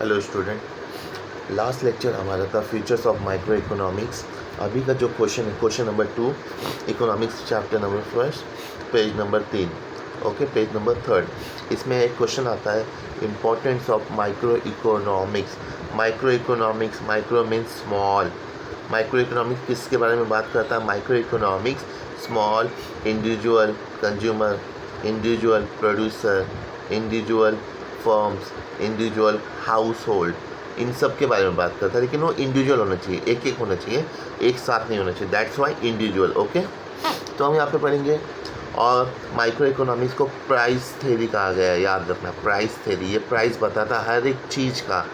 Hello student, last lecture हमारा था features of micro economics. अभी का जो क्वेश्चन है question number 2, economics chapter number 1, page number 3, okay, page number 3। इसमें एक क्वेश्चन आता है importance of micro economics. Micro economics, micro means small. Micro economics किसके बारे में बात करता है? Micro economics small, individual consumer, individual producer, individual firms, individual household, इन सब के बारे में बात करता है। लेकिन वो इंडिविजुअल होना चाहिए, एक एक होना चाहिए, एक साथ नहीं होना चाहिए। That's why individual. ओके, तो हम यहाँ पे पढ़ेंगे। और माइक्रो इकोनॉमिक्स को प्राइस थ्योरी कहा गया है, याद रखना, प्राइस थ्योरी। ये प्राइस बताता है हर एक चीज़ का,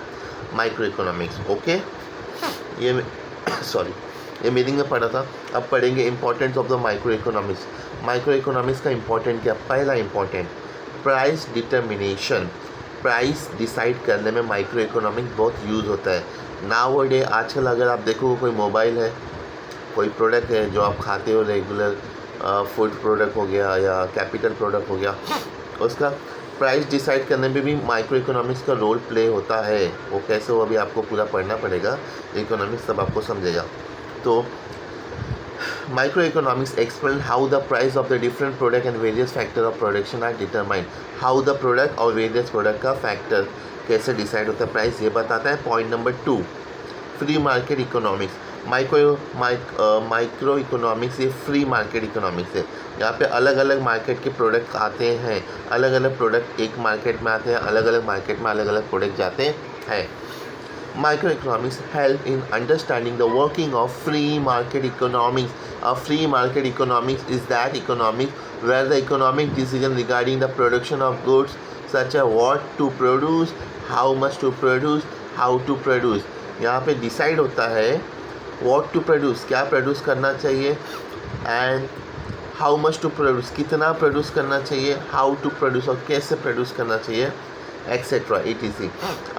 माइक्रो इकोनॉमिक्स। ओके, ये सॉरी, ये मीनिंग में पढ़ा था। अब पढ़ेंगे importance of the micro economics. Micro economics का इंपॉर्टेंट क्या? पहला important, price determination. Price decide करने में माइक्रो इकोनॉमिक्स बहुत यूज़ होता है। नाउ डे आजकल अगर आप देखो, कोई मोबाइल है, कोई प्रोडक्ट है जो आप खाते हो रेगुलर, फूड प्रोडक्ट हो गया या कैपिटल प्रोडक्ट हो गया, उसका प्राइस डिसाइड करने में भी माइक्रो इकोनॉमिक्स का रोल प्ले होता है। वो कैसे हो अभी आपको पूरा पढ़ना पड़ेगा, इकोनॉमिक्स तब आपको समझेगा। तो micro economics explain how the price of the different product and various factor of production are determined. How the product और वेरियस प्रोडक्ट का फैक्टर कैसे डिसाइड होता है, प्राइस, ये बताता है। Point number 2, free market economics. Micro economics ये free market economics है। यहाँ पे अलग अलग मार्केट के प्रोडक्ट आते हैं, अलग अलग प्रोडक्ट एक मार्केट में आते हैं, अलग अलग मार्केट में अलग अलग प्रोडक्ट जाते हैं। Microeconomics help in understanding the working of free market economics. A free market economics is that economics where the economic decision regarding the production of goods such as what to produce, how much to produce, how to produce. यहाँ पे decide होता है what to produce, क्या produce करना चाहिए, and how much to produce, कितना produce करना चाहिए, हाउ टू प्रोड्यूस, और कैसे प्रोड्यूस करना चाहिए, etc. etc.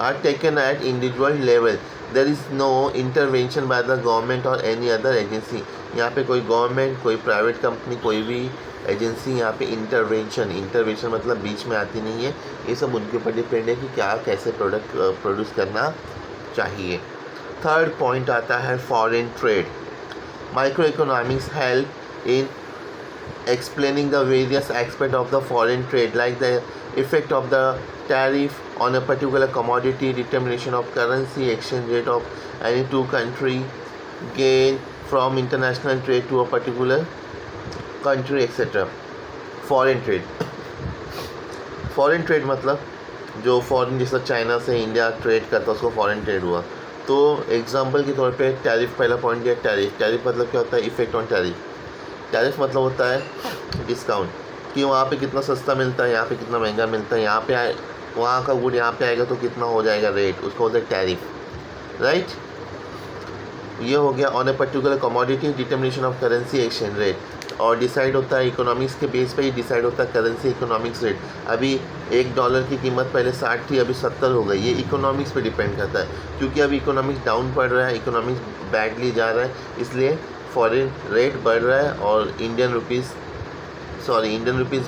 are taken at individual level. There is no intervention by the government or any other agency. यहाँ पे कोई गवर्नमेंट, कोई प्राइवेट कंपनी, कोई भी एजेंसी यहाँ पे इंटरवेंशन मतलब बीच में आती नहीं है। ये सब उनके ऊपर डिपेंड है कि क्या कैसे प्रोडक्ट प्रोड्यूस करना चाहिए। थर्ड पॉइंट आता है foreign trade. Micro economics help in explaining the various aspects of the foreign trade, like the effect of the tariff on a particular commodity, determination of currency exchange rate of any two country, gain from international trade to a particular country, etc. Foreign trade मतलब जो foreign, जैसा China से India trade करता है उसको foreign trade हुआ। तो example के तौर पे टैरिफ, पहला पॉइंट दिया टैरिफ मतलब क्या होता है? Effect on tariff. टैरिफ मतलब होता है डिस्काउंट, कि वहाँ पे कितना सस्ता मिलता है, यहाँ पे कितना महंगा मिलता है, यहाँ पे आए, वहाँ का गुड यहाँ पे आएगा तो कितना हो जाएगा रेट, उसको बोलते हैं टैरिफ, राइट। ये हो गया। On a particular commodity, determination of currency exchange rate, और डिसाइड होता है इकोनॉमिक्स के बेस पे ही डिसाइड होता है करेंसी इकोनॉमिक्स रेट। अभी $1 की कीमत पहले 60 थी, अभी 70 हो गई। ये इकोनॉमिक्स पे डिपेंड करता है, क्योंकि अभी इकोनॉमिक्स डाउन पड़ रहा है, इकोनॉमिक्स बैडली जा रहा है, इसलिए फॉरेन रेट बढ़ रहा है और इंडियन रुपीज़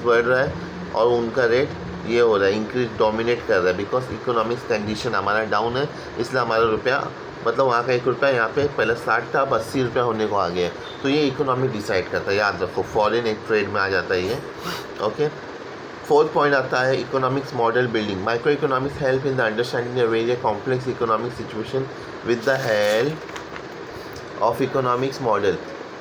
बढ़ रहा है और उनका रेट ये हो रहा है, इंक्रीज डोमिनेट कर रहा है, बिकॉज इकोनॉमिक्स कंडीशन हमारा डाउन है, इसलिए हमारा रुपया, मतलब वहाँ का ₹1 यहाँ पे पहले 60 था, अब ₹80 होने को आ गया है। तो ये इकोनॉमिक डिसाइड करता है, याद रखो, फॉरेन एक ट्रेड में आ जाता है ये। ओके, फोर्थ पॉइंट आता है economics model building. Micro economics help in the understanding the very complex economic situation with the help of economics model.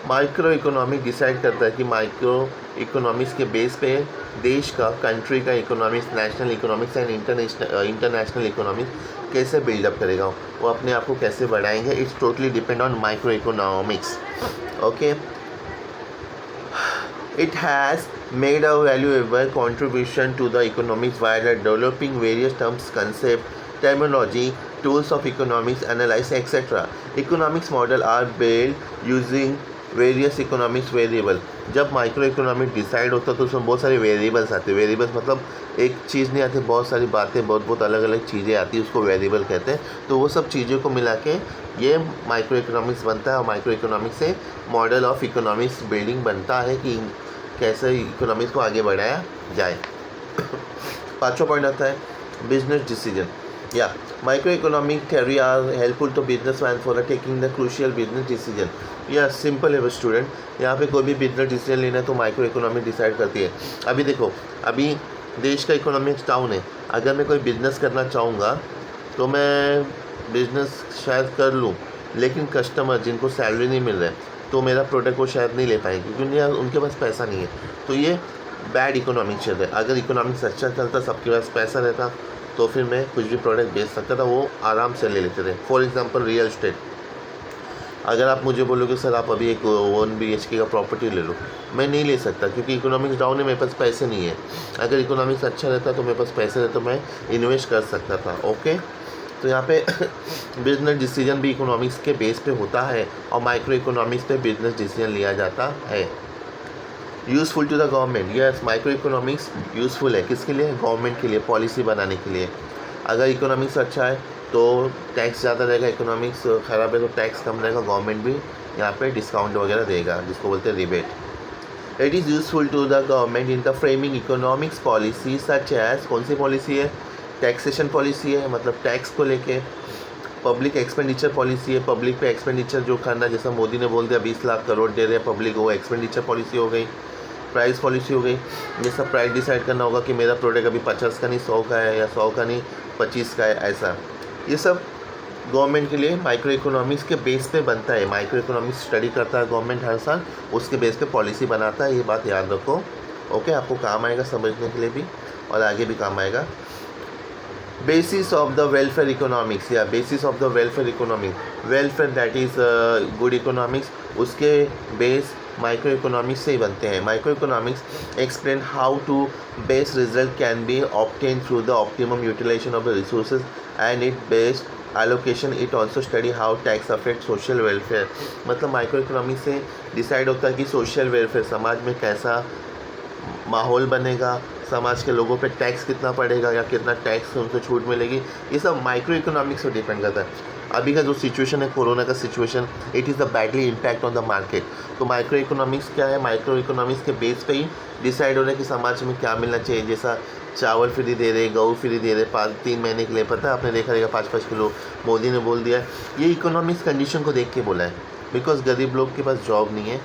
Micro economic decide करता है कि माइक्रो इकोनॉमिक्स के बेस पे देश का, कंट्री का economics, national economics and international economics कैसे buildup करेगा, वो अपने आप को कैसे बढ़ाएंगे। It's totally depend on micro economics. Okay, it has made a valuable contribution to the economics via developing various terms, concept, terminology, tools of economics analysis, etc. Economics model are built using various economics variable. जब micro economic decide होता है तो उसमें बहुत सारे variables आते हैं। Variables मतलब एक चीज़ नहीं आती, बहुत सारी बातें, बहुत अलग अलग चीज़ें आती है, उसको वेरिएबल कहते हैं। तो वो सब चीज़ों को मिला के ये माइक्रो इकोनॉमिक्स बनता है, और माइक्रो इकोनॉमिक्स से मॉडल ऑफ इकोनॉमिक्स बिल्डिंग बनता है कि कैसे इकोनॉमिक्स को आगे बढ़ाया जाए। पाँचवा पॉइंट आता है business decision. Yeah, microeconomic theory are helpful to businessman for taking the crucial business decision. Yeah, simple है वो स्टूडेंट, यहाँ पे कोई भी बिजनेस डिसीजन लेना है तो माइक्रो इकोनॉमिक डिसाइड करती है। अभी देखो, अभी देश का इकोनॉमिक्स डाउन है, अगर मैं कोई बिजनेस करना चाहूँगा तो मैं बिजनेस शायद कर लूँ, लेकिन कस्टमर जिनको सैलरी नहीं मिल रहा है तो मेरा प्रोडक्ट वो शायद नहीं ले पाएंगे क्योंकि उनके पास पैसा नहीं है। तो ये बैड इकोनॉमिक्स चल रहा है। अगर इकोनॉमिक्स अच्छा चलता, सबके पास पैसा रहता, तो फिर मैं कुछ भी प्रोडक्ट बेच सकता था, वो आराम से ले लेते थे। फॉर एग्जांपल रियल एस्टेट, अगर आप मुझे बोलोगे सर आप अभी एक 1 BHK का प्रॉपर्टी ले लो, मैं नहीं ले सकता क्योंकि इकोनॉमिक्स डाउन है, मेरे पास पैसे नहीं है। अगर इकोनॉमिक्स अच्छा रहता तो मेरे पास पैसे रहते तो मैं इन्वेस्ट कर सकता था। ओके, तो यहाँ पे बिजनेस डिसीजन भी इकोनॉमिक्स के बेस पे होता है और माइक्रो इकोनॉमिक्स पे बिजनेस डिसीजन लिया जाता है। Useful to the government, yes microeconomics useful है किसके लिए? गवर्नमेंट के लिए, पॉलिसी बनाने के लिए। अगर इकोनॉमिक्स अच्छा है तो टैक्स ज़्यादा रहेगा, इकोनॉमिक्स ख़राब है तो टैक्स कम रहेगा, गवर्नमेंट भी यहाँ पे डिस्काउंट वगैरह देगा जिसको बोलते हैं rebate. It is useful to the government in the framing economics policy such as, कौन सी पॉलिसी है? टैक्सेशन पॉलिसी है, मतलब टैक्स को लेके। पब्लिक एक्सपेंडिचर पॉलिसी है, पब्लिक पे एक्सपेंडिचर जो करना, जैसा मोदी ने बोल दिया 20 लाख करोड़ दे रहे हैं पब्लिक, वो एक्सपेंडिचर पॉलिसी हो गई। प्राइस पॉलिसी हो गई, जैसा प्राइस डिसाइड करना होगा कि मेरा प्रोडक्ट अभी 50 का नहीं 100 का है, या 100 का नहीं 25 का है, ऐसा। ये सब गवर्नमेंट के लिए माइक्रो इकोनॉमिक्स के बेस पे बनता है। माइक्रो इकोनॉमिक्स स्टडी करता है गवर्नमेंट हर साल, उसके बेस पे पॉलिसी बनाता है। ये बात याद रखो। ओके, आपको काम आएगा समझने के लिए भी और आगे भी काम आएगा। Basis of the welfare economics, या basis of the welfare economic, welfare that is good economics, उसके बेस माइक्रो इकोनॉमिक्स से ही बनते हैं। Micro economics explain how to best result can be obtain through the optimum utilisation of the resources and it based allocation. It also study how tax affect social welfare, मतलब micro economics से decide होता है कि social welfare, समाज में कैसा माहौल बनेगा, समाज के लोगों पे टैक्स कितना पड़ेगा या कितना टैक्स उनको छूट मिलेगी। ये सब माइक्रो इकोनॉमिक्स पर डिपेंड करता है। अभी का जो सिचुएशन है, कोरोना का situation, it is the badly impact on the market. तो माइक्रो इकोनॉमिक्स क्या है? माइक्रो इकोनॉमिक्स के बेस पे ही डिसाइड हो रहा है कि समाज में क्या मिलना चाहिए। जैसा चावल फ्री दे रहे, गेहूँ फ्री दे रहे 3 महीने के लिए, पता है आपने देखा रहेगा 5-5 किलो मोदी ने बोल दिया। ये इकोनॉमिक्स कंडीशन को देख के बोला है, बिकॉज गरीब लोग के पास जॉब नहीं है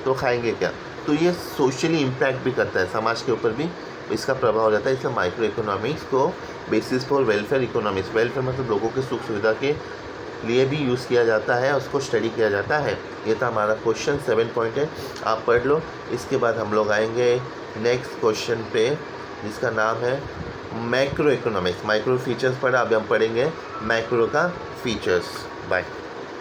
तो खाएंगे क्या। तो ये सोशली इम्पैक्ट भी करता है, समाज के ऊपर भी इसका प्रभाव हो जाता है। इसलिए माइक्रो इकोनॉमिक्स को basis for welfare economics, welfare मतलब लोगों के सुख सुविधा के लिए भी यूज़ किया जाता है, उसको स्टडी किया जाता है। ये था हमारा क्वेश्चन 7 पॉइंट है, आप पढ़ लो। इसके बाद हम लोग आएंगे नेक्स्ट क्वेश्चन पे जिसका नाम है मैक्रो इकोनॉमिक्स। माइक्रो फीचर्स पढ़ा, अभी हम पढ़ेंगे मैक्रो का फीचर्स। बाय।